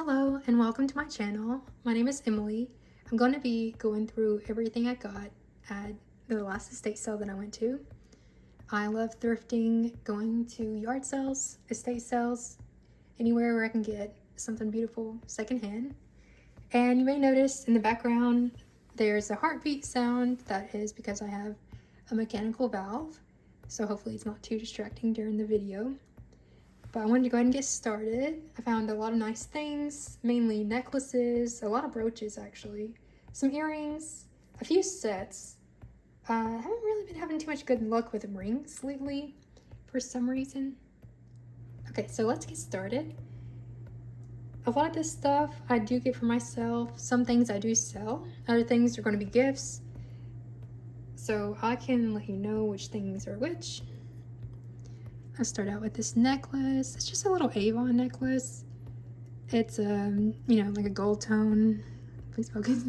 Hello and welcome to my channel. My name is Emily. I'm going to be going through everything I got at the last estate sale that I went to. I love thrifting, going to yard sales, estate sales, anywhere where I can get something beautiful secondhand. And you may notice in the background there's a heartbeat sound. That is because I have a mechanical valve, so hopefully it's not too distracting during the video. But I wanted to go ahead and get started. I found a lot of nice things, mainly necklaces, a lot of brooches actually, some earrings, a few sets. I haven't really been having too much good luck with rings lately for some reason. Okay, so let's get started. A lot of this stuff I do get for myself. Some things I do sell. Other things are going to be gifts. So I can let you know which things are which. I start out with this necklace. It's just a little Avon necklace. It's like a gold tone, please focus,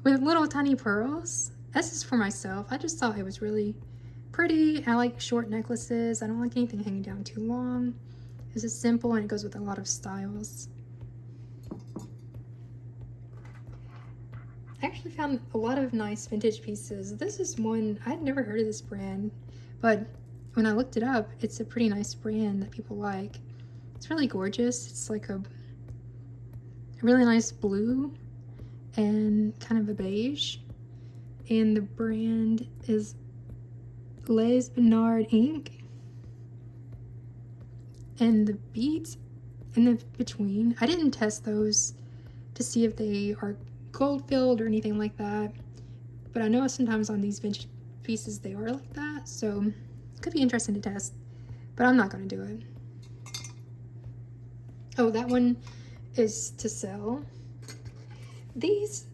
with little tiny pearls. This is for myself. I just thought it was really pretty. I like short necklaces. I don't like anything hanging down too long. This is simple and it goes with a lot of styles. I actually found a lot of nice vintage pieces. This is one, I had never heard of this brand, but when I looked it up, it's a pretty nice brand that people like. It's really gorgeous. It's like a really nice blue and kind of a beige. And the brand is Les Bernard Inc. And the beads in the between, I didn't test those to see if they are gold filled or anything like that. But I know sometimes on these vintage pieces they are like that, so it could be interesting to test, but I'm not going to do it. Oh, that one is to sell. These,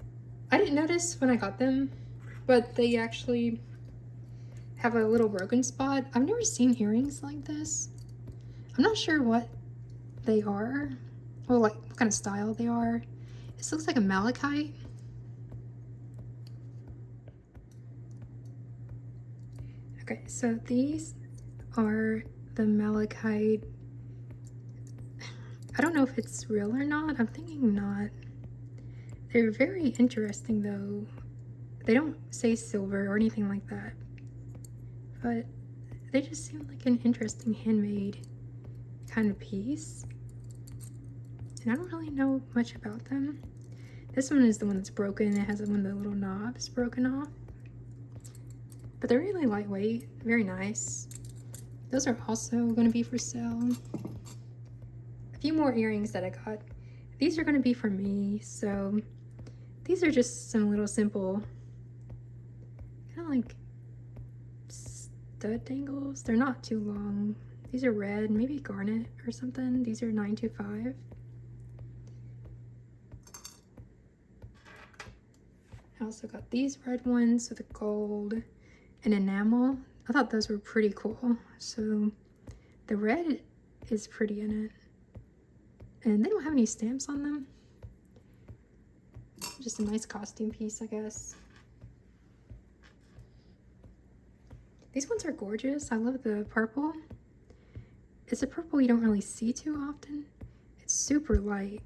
I didn't notice when I got them, but they actually have a little broken spot. I've never seen earrings like this. I'm not sure what they are, or like what kind of style they are. This looks like a malachite. Okay, so these are the malachite. I don't know if it's real or not. I'm thinking not. They're very interesting though. They don't say silver or anything like that, but they just seem like an interesting handmade kind of piece. And I don't really know much about them. This one is the one that's broken. It has one of the little knobs broken off. But they're really lightweight, very nice. Those are also going to be for sale. A few more earrings that I got. These are going to be for me, so these are just some little simple, kind of like stud dangles. They're not too long. These are red, maybe garnet or something. These are 925. I also got these red ones with a gold and enamel. I thought those were pretty cool. So the red is pretty in it. And they don't have any stamps on them. Just a nice costume piece, I guess. These ones are gorgeous. I love the purple. It's a purple you don't really see too often. It's super light.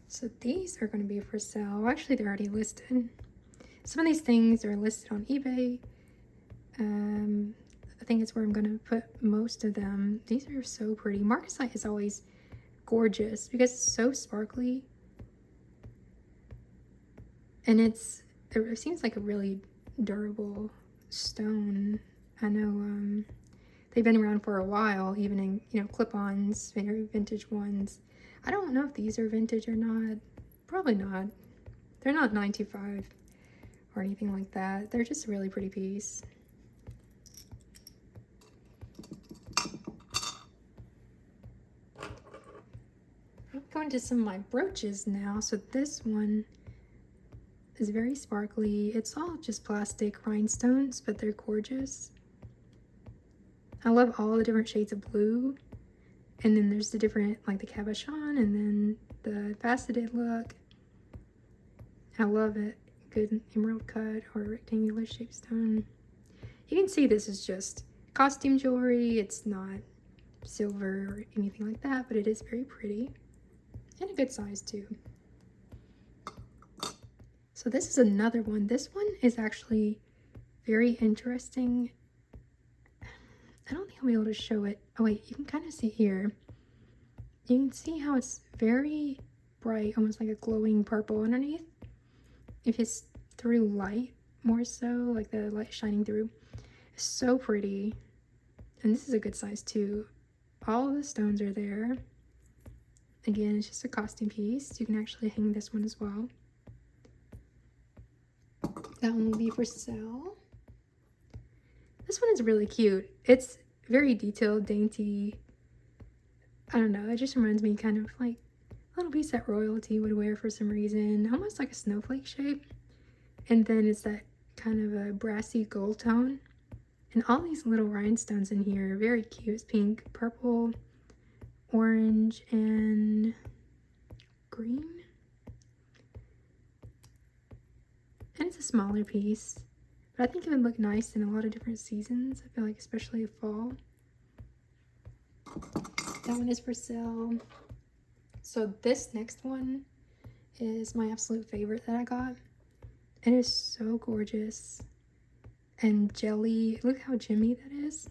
So these are going to be for sale. Actually, they're already listed. Some of these things are listed on eBay. I think it's where I'm going to put most of them. These are so pretty. Marcasite is always gorgeous because it's so sparkly. And it seems like a really durable stone. I know they've been around for a while, even in, clip-ons, vintage ones. I don't know if these are vintage or not. Probably not. They're not 925 or anything like that. They're just a really pretty piece. I'm going to some of my brooches now. So this one is very sparkly. It's all just plastic rhinestones, but they're gorgeous. I love all the different shades of blue. And then there's the different, like the cabochon and then the faceted look. I love it. Good emerald cut or rectangular shaped stone. You can see this is just costume jewelry. It's not silver or anything like that, but it is very pretty and a good size too. So this is another one. This one is actually very interesting. I don't think I'll be able to show it. Oh wait, you can kind of see here. You can see how it's very bright, almost like a glowing purple underneath. If it's through light, more so, like the light shining through. It's so pretty. And this is a good size too. All of the stones are there. Again, it's just a costume piece. You can actually hang this one as well. That one will be for sale. This one is really cute. It's very detailed, dainty. I don't know, it just reminds me kind of like a little piece that royalty would wear for some reason. Almost like a snowflake shape. And then it's that kind of a brassy gold tone. And all these little rhinestones in here are very cute. It's pink, purple, orange, and green. And it's a smaller piece. But I think it would look nice in a lot of different seasons. I feel like especially fall. That one is for sale. So this next one is my absolute favorite that I got. It is so gorgeous. And jelly. Look how gemmy that is.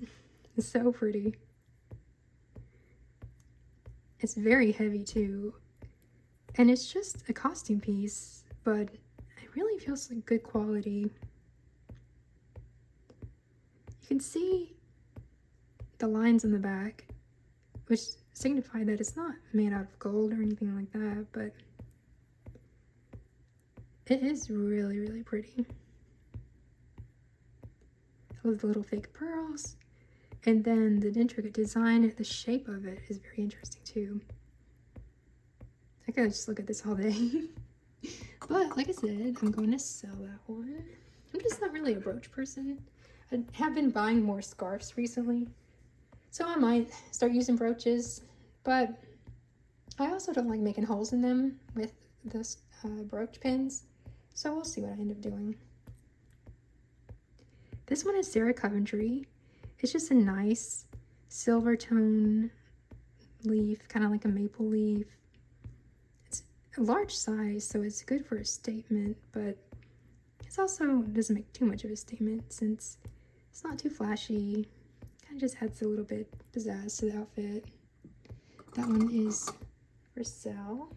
It's so pretty. It's very heavy too. And it's just a costume piece, but it really feels like good quality. You can see the lines in the back, which signify that it's not made out of gold or anything like that, but it is really, really pretty. I love the little fake pearls. And then the intricate design, the shape of it is very interesting too. I could just look at this all day. But like I said, I'm going to sell that one. I'm just not really a brooch person. I have been buying more scarves recently, so I might start using brooches, but I also don't like making holes in them with the brooch pins, so we'll see what I end up doing. This one is Sarah Coventry. It's just a nice silver tone leaf, kind of like a maple leaf. It's a large size, so it's good for a statement, but it also doesn't make too much of a statement since it's not too flashy. Kind of just adds a little bit pizzazz to the outfit. That one is for sale.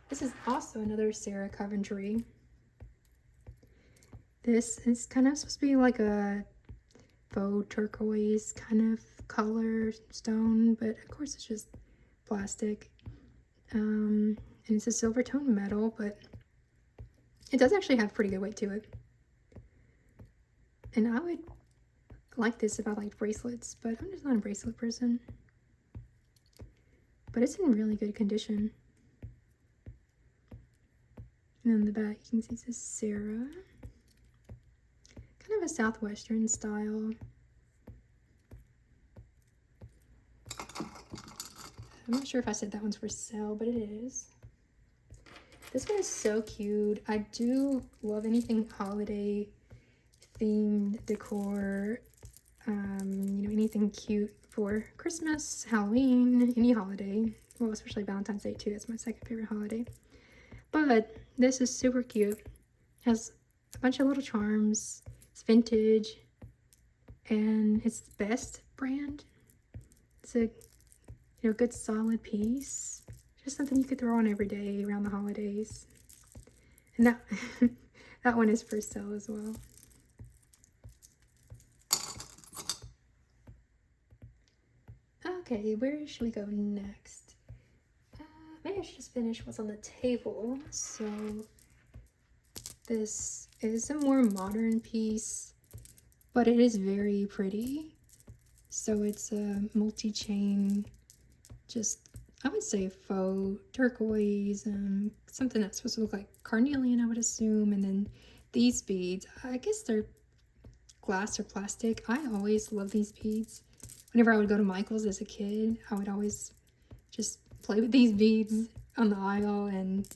This is also another Sarah Coventry. This is kind of supposed to be like a faux turquoise kind of color stone, but of course it's just plastic. And it's a silver tone metal, but it does actually have pretty good weight to it. And I would like this if I liked bracelets, but I'm just not a bracelet person. But it's in really good condition. And on the back you can see it says Sarah. Kind of a southwestern style. I'm not sure if I said that one's for sale, but it is. This one is so cute. I do love anything holiday themed decor, you know, anything cute for Christmas, Halloween, any holiday. Well, especially Valentine's Day too. That's my second favorite holiday. But this is super cute. It has a bunch of little charms. It's vintage, and it's the Best brand. It's a good solid piece. Just something you could throw on every day around the holidays. And that that one is for sale as well. Okay, where should we go next? Maybe I should just finish what's on the table. So this is a more modern piece, but it is very pretty. So it's a multi-chain, just I would say faux turquoise, something that's supposed to look like carnelian, I would assume. And then these beads, I guess they're glass or plastic. I always love these beads. whenever I would go to Michael's as a kid, I would always just play with these beads on the aisle and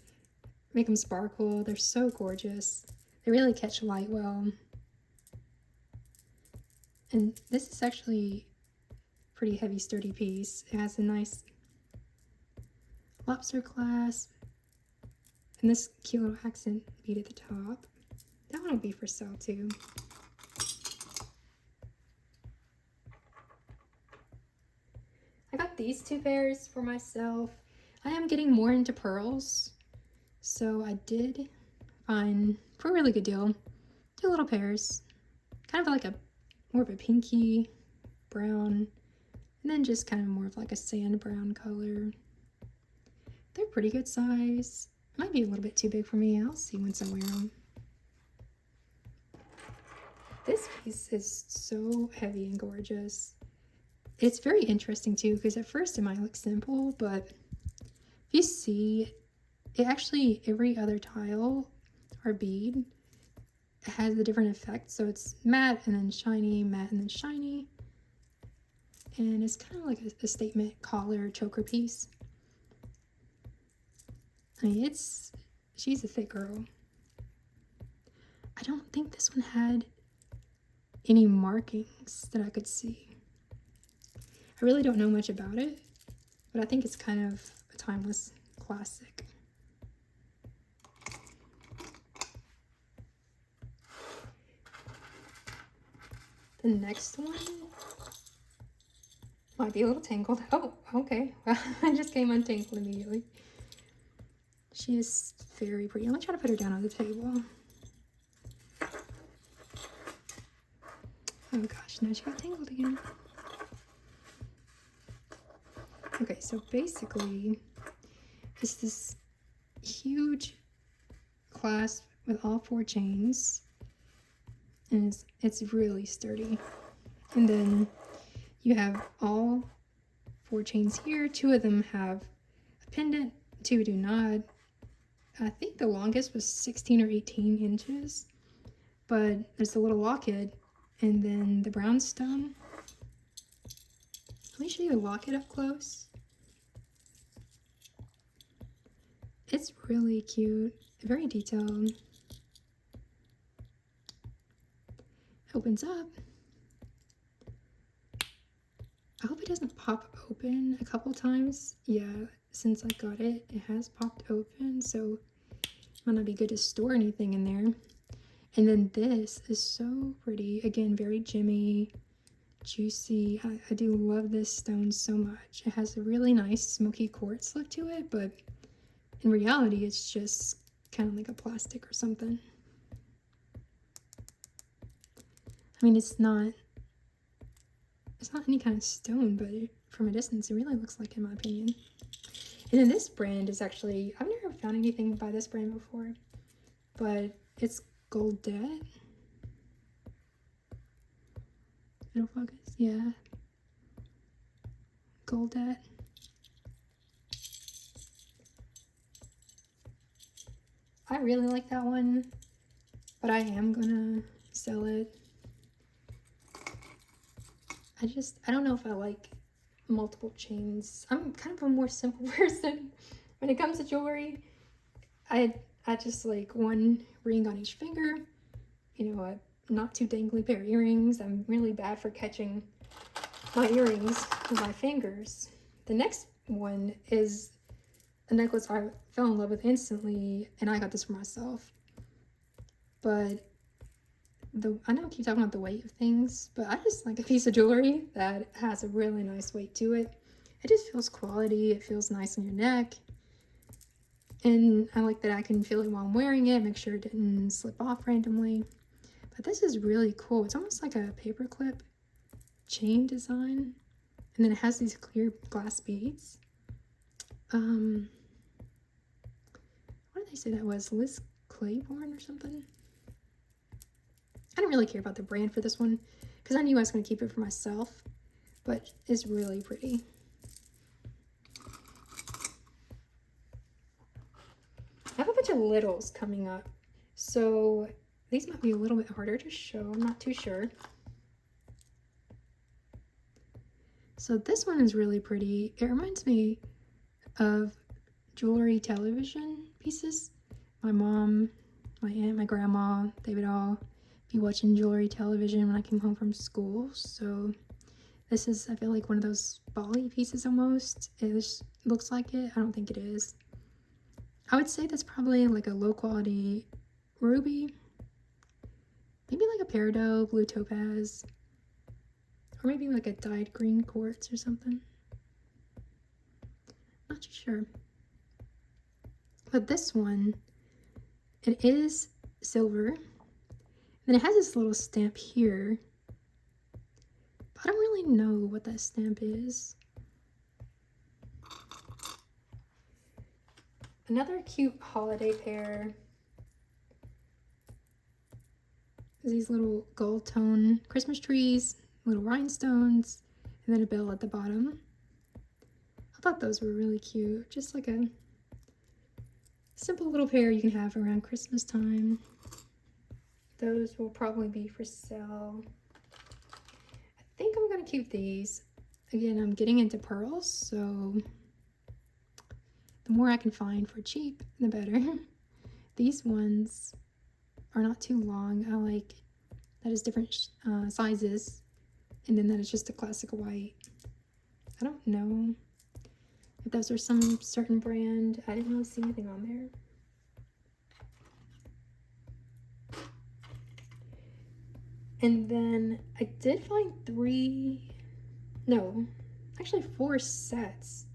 make them sparkle. They're so gorgeous. They really catch light well. And this is actually a pretty heavy, sturdy piece. It has a nice lobster clasp and this cute little accent bead at the top. That one will be for sale too. I got these 2 pairs for myself. I am getting more into pearls, so I did find, for a really good deal, 2 little pairs. Kind of like a more of a pinky brown, and then just kind of more of like a sand brown color. They're pretty good size. Might be a little bit too big for me. I'll see once I wear them. This piece is so heavy and gorgeous. It's very interesting too, because at first it might look simple, but if you see, it actually, every other tile or bead has a different effect. So it's matte and then shiny, matte and then shiny. And it's kind of like a statement collar choker piece. I mean, she's a thick girl. I don't think this one had any markings that I could see. I really don't know much about it, but I think it's kind of a timeless classic. The next one might be a little tangled. Oh, okay. Well, I just came untangled immediately. She is very pretty. I'm gonna try to put her down on the table. Oh gosh, now she got tangled again. Okay, so basically, it's this huge clasp with all 4 chains, and it's really sturdy. And then you have all 4 chains here. 2 of them have a pendant, 2 do not. I think the longest was 16 or 18 inches, but there's a little locket, and then the brown stone. Let me show you the locket up close. It's really cute, very detailed. Opens up. I hope it doesn't pop open a couple times. Yeah, since I got it, it has popped open, so it might not be good to store anything in there. And then this is so pretty. Again, very gemmy, juicy. I do love this stone so much. It has a really nice smoky quartz look to it, but in reality, it's just kind of like a plastic or something. I mean, it's not any kind of stone, but from a distance, it really looks like, in my opinion. And then this brand is actually, I've never found anything by this brand before, but it's Goldette. It'll focus, yeah. Goldette. I really like that one, but I am gonna sell it. I don't know if I like multiple chains. I'm kind of a more simple person when it comes to jewelry. I just like one ring on each finger, you know, a not too dangly pair of earrings. I'm really bad for catching my earrings with my fingers. The next one is a necklace I fell in love with instantly, and I got this for myself. But I know I keep talking about the weight of things, but I just like a piece of jewelry that has a really nice weight to it. It just feels quality. It feels nice on your neck. And I like that I can feel it while I'm wearing it, make sure it didn't slip off randomly. But this is really cool. It's almost like a paperclip chain design. And then it has these clear glass beads. What did they say that was? Liz Claiborne or something? I didn't really care about the brand for this one because I knew I was going to keep it for myself, but it's really pretty. I have a bunch of littles coming up, so these might be a little bit harder to show. I'm not too sure. So this one is really pretty. It reminds me of jewelry television pieces. My mom, my aunt, my grandma, they would all be watching jewelry television when I came home from school. So this is, I feel like, one of those Bali pieces almost. It just looks like it. I don't think it is. I would say that's probably like a low quality ruby. Maybe like a peridot, blue topaz. Or maybe like a dyed green quartz or something. Not too sure. But this one, it is silver. Then it has this little stamp here. But I don't really know what that stamp is. Another cute holiday pair is these little gold tone Christmas trees, little rhinestones, and then a bell at the bottom. I thought those were really cute. Just like a simple little pair you can have around Christmas time. Those will probably be for sale. I think I'm gonna keep these. Again, I'm getting into pearls, so the more I can find for cheap, the better. These ones are not too long. I like that is different sizes, and then that is just a classic white. I don't know if those are some certain brand. I didn't really see anything on there. And then I did find actually 4 sets.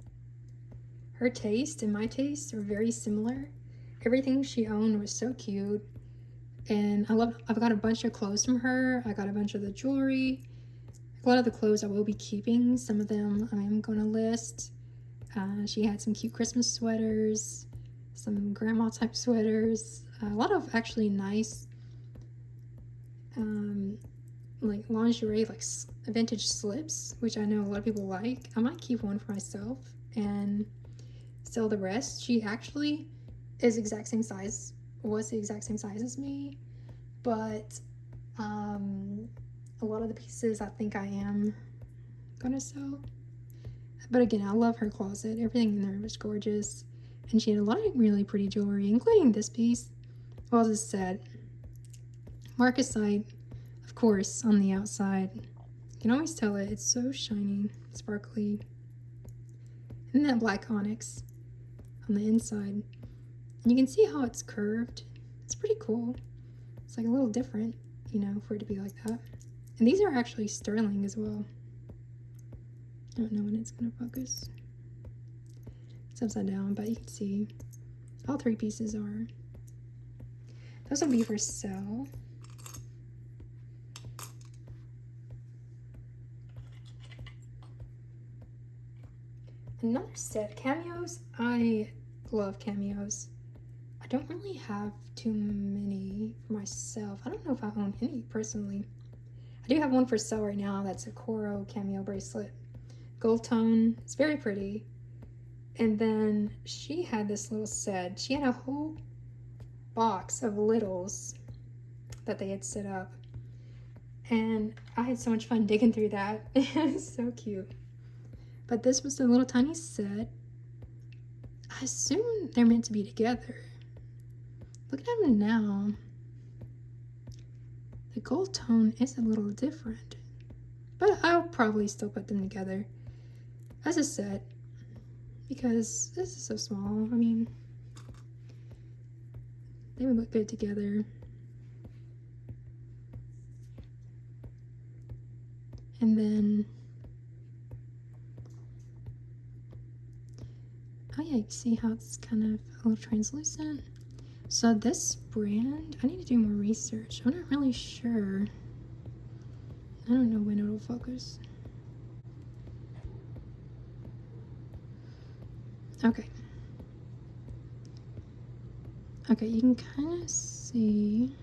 Her taste and my taste are very similar. Everything she owned was so cute. And I've got a bunch of clothes from her. I got a bunch of the jewelry. A lot of the clothes I will be keeping. Some of them I am going to list. She had some cute Christmas sweaters, some grandma type sweaters, a lot of actually nice like lingerie, like vintage slips, which I know a lot of people like. I might keep one for myself and sell the rest. She actually is the exact same size as me, but a lot of the pieces I think I am gonna sell. But again, I love her closet. Everything in there was gorgeous, and she had a lot of really pretty jewelry, including this piece. Well, this set, marcasite, of course, on the outside. You can always tell it's so shiny, sparkly. And that black onyx on the inside. And you can see how it's curved. It's pretty cool. It's like a little different, you know, for it to be like that. And these are actually sterling as well. I don't know when it's gonna focus. It's upside down, but you can see all 3 pieces are. Those will be for sale. Another set, cameos. I love cameos. I don't really have too many for myself. I don't know if I own any personally. I do have one for sale right now. That's a Coro cameo bracelet. Gold tone. It's very pretty. And then she had this little set. She had a whole box of littles that they had set up. And I had so much fun digging through that. It was so cute. But this was the little tiny set. I assume they're meant to be together. Look at them now. The gold tone is a little different. But I'll probably still put them together as a set. Because this is so small. I mean, they would look good together. And then, oh yeah, you see how it's kind of a little translucent. So this brand, I need to do more research. I'm not really sure. I don't know when it'll focus. Okay. Okay, you can kind of see.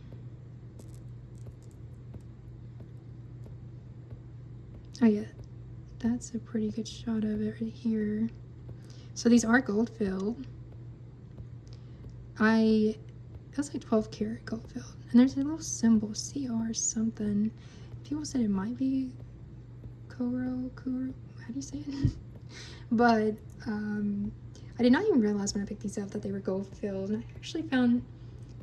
Oh yeah, that's a pretty good shot of it right here. So these are gold filled. It was like 12 karat gold filled. And there's a little symbol, CR something. People said it might be Coro, how do you saying? But I did not even realize when I picked these up that they were gold filled. And I actually found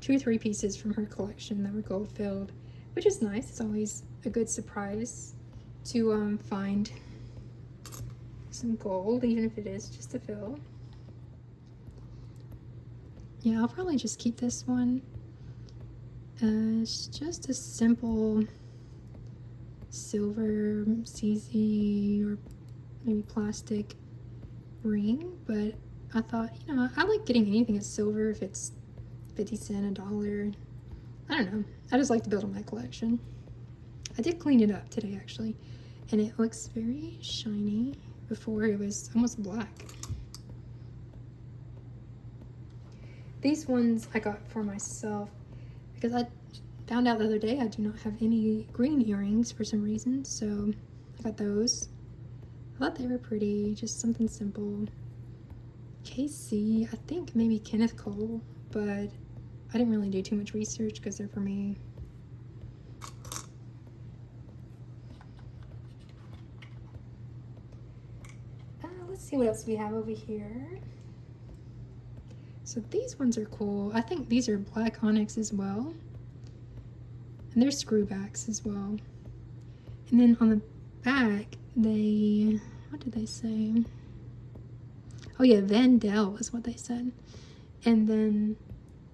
2 or 3 pieces from her collection that were gold filled, which is nice. It's always a good surprise to find some gold, even if it is just a fill. Yeah, I'll probably just keep this one. It's just a simple silver CZ or maybe plastic ring, but I thought, you know, I like getting anything that's silver if it's 50 cents, $1. I don't know. I just like to build on my collection. I did clean it up today actually, and it looks very shiny. Before it was almost black. These ones I got for myself because I found out the other day I do not have any green earrings for some reason, so I got those. I thought they were pretty, just something simple. KC, I think maybe Kenneth Cole, but I didn't really do too much research because they're for me. Let's see what else we have over here. So these ones are cool. I think these are black onyx as well. And they're screwbacks as well. And then on the back, what did they say? Oh yeah, Vandel is what they said. And then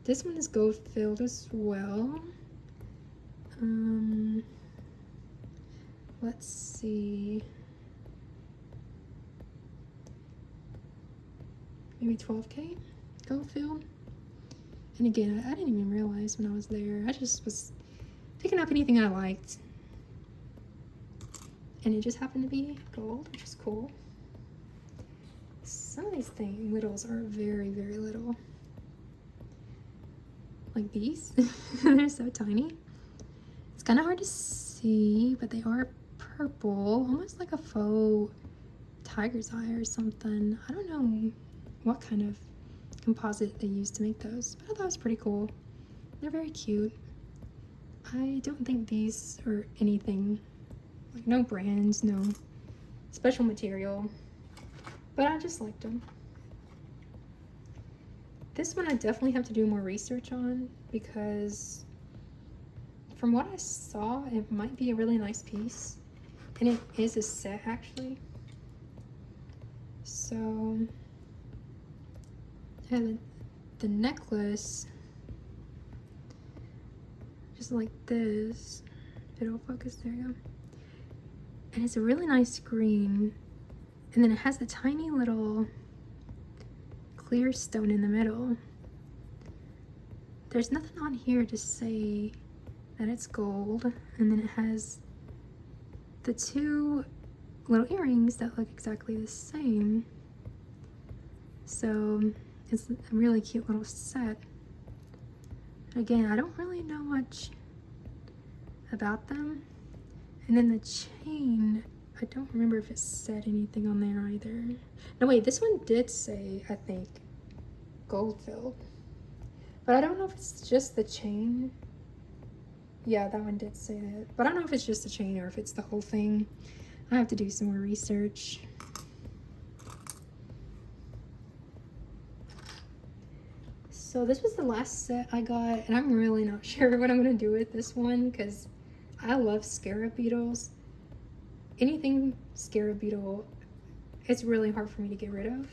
this one is gold filled as well. Let's see. Maybe 12K gold filled. And again, I didn't even realize when I was there. I just was picking up anything I liked. And it just happened to be gold, which is cool. Some of these littles are very, very little. Like these. They're so tiny. It's kind of hard to see, but they are purple. Almost like a faux tiger's eye or something. I don't know what kind of composite they used to make those, but I thought it was pretty cool. They're very cute. I don't think these are anything, like no brands, no special material, but I just liked them. This one I definitely have to do more research on because from what I saw, it might be a really nice piece, and it is a set actually. So and the necklace, just like this, if it'll focus, there you go. And it's a really nice green, and then it has the tiny little clear stone in the middle. There's nothing on here to say that it's gold, and then it has the 2 little earrings that look exactly the same. So it's a really cute little set. Again, I don't really know much about them. And then the chain, I don't remember if it said anything on there either. No, wait, this one did say, I think, gold filled. But I don't know if it's just the chain. Yeah, that one did say that. But I don't know if it's just the chain or if it's the whole thing. I have to do some more research. So this was the last set I got, and I'm really not sure what I'm going to do with this one because I love scarab beetles. Anything scarab beetle, it's really hard for me to get rid of.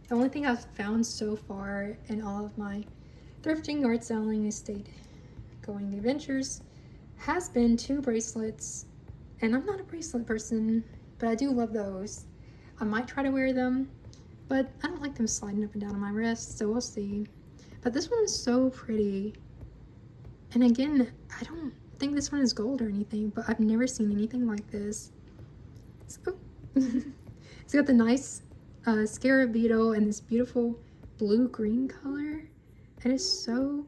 The only thing I've found so far in all of my thrifting, yard selling, estate going adventures has been 2 bracelets, and I'm not a bracelet person, but I do love those. I might try to wear them, but I don't like them sliding up and down on my wrist, so we'll see. But this one is so pretty. And again, I don't think this one is gold or anything, but I've never seen anything like this. So, it's got the nice scarab beetle and this beautiful blue-green color. And it's so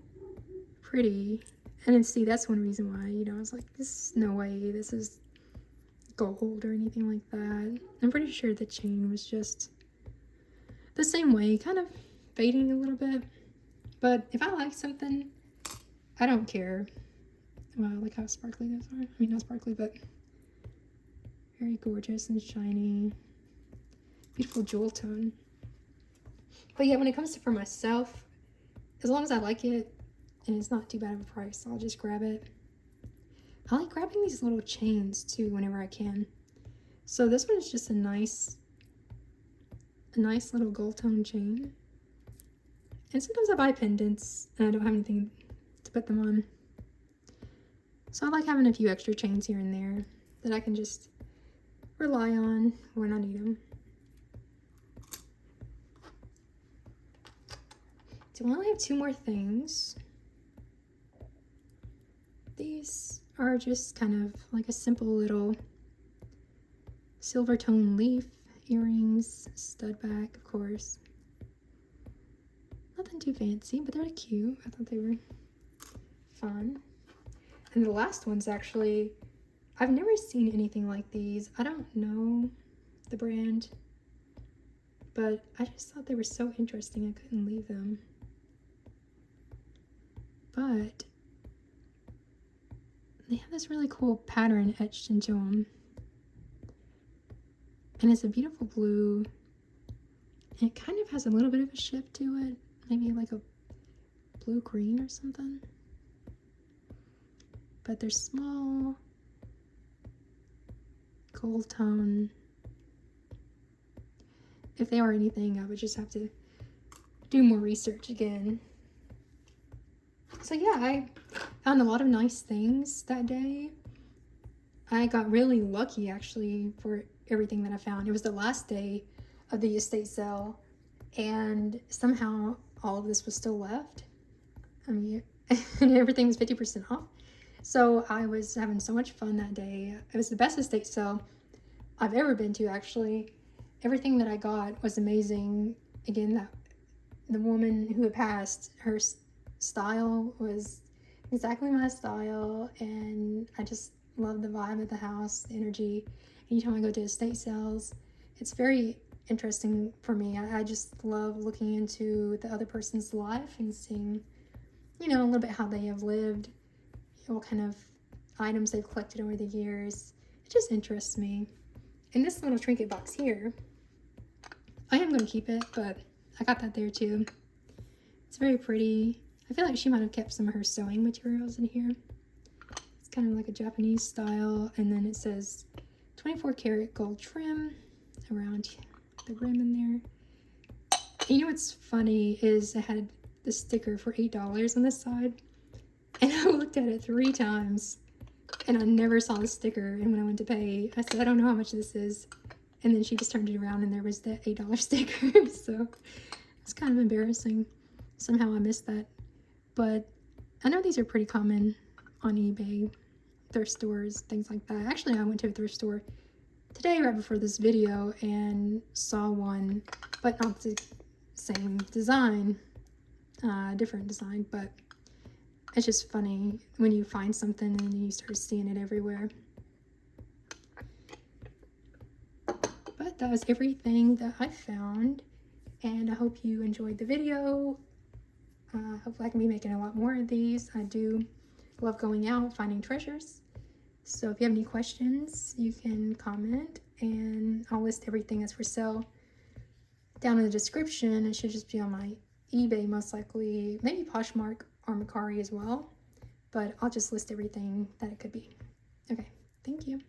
pretty. And then see, that's one reason why, you know, I was like, this is no way this is gold or anything like that. I'm pretty sure the chain was just the same way, kind of fading a little bit. But if I like something, I don't care. Wow, look how sparkly those are. I mean, not sparkly, but very gorgeous and shiny. beautiful jewel tone. But yeah, when it comes to for myself, as long as I like it and it's not too bad of a price, I'll just grab it. I like grabbing these little chains too whenever I can. So this one is just a nice little gold tone chain. And sometimes I buy pendants and I don't have anything to put them on. So I like having a few extra chains here and there that I can just rely on when I need them. So I only have 2 more things. These are just kind of like a simple little silver tone leaf earrings, stud back, of course. Nothing too fancy, but they're cute. I thought they were fun. And the last one's actually, I've never seen anything like these. I don't know the brand, but I just thought they were so interesting I couldn't leave them. But they have this really cool pattern etched into them. And it's a beautiful blue. And it kind of has a little bit of a shift to it. Maybe like a blue-green or something. But they're small, gold tone. If they are anything, I would just have to do more research again. So yeah, I found a lot of nice things that day. I got really lucky actually for everything that I found. It was the last day of the estate sale and somehow all of this was still left. I mean, and everything was 50% off. So I was having so much fun that day. It was the best estate sale I've ever been to, actually. Everything that I got was amazing. Again, that the woman who had passed, her style was exactly my style, and I just love the vibe of the house, the energy. Anytime I go to estate sales, it's very interesting for me. I just love looking into the other person's life and seeing, you know, a little bit how they have lived, what kind of items they've collected over the years. It just interests me. And this little trinket box here, I am going to keep it, but I got that there too. It's very pretty. I feel like she might have kept some of her sewing materials in here. It's kind of like a Japanese style, and then it says 24 karat gold trim around the rim in there. And you know what's funny is it had the sticker for $8 on this side, and I looked at it 3 times and I never saw the sticker. And when I went to pay, I said, I don't know how much this is, and then she just turned it around and there was the $8 sticker. So it's kind of embarrassing. Somehow I missed that. But I know these are pretty common on eBay, thrift stores, things like that. Actually, I went to a thrift store today right before this video and saw one, but not the same design, different design. But it's just funny when you find something and then you start seeing it everywhere. But that was everything that I found, and I hope you enjoyed the video. Hopefully I can be making a lot more of these. I do love going out, finding treasures. So if you have any questions, you can comment, and I'll list everything that's for sale down in the description. It should just be on my eBay, most likely, maybe Poshmark or Mercari as well. But I'll just list everything that it could be. Okay, thank you.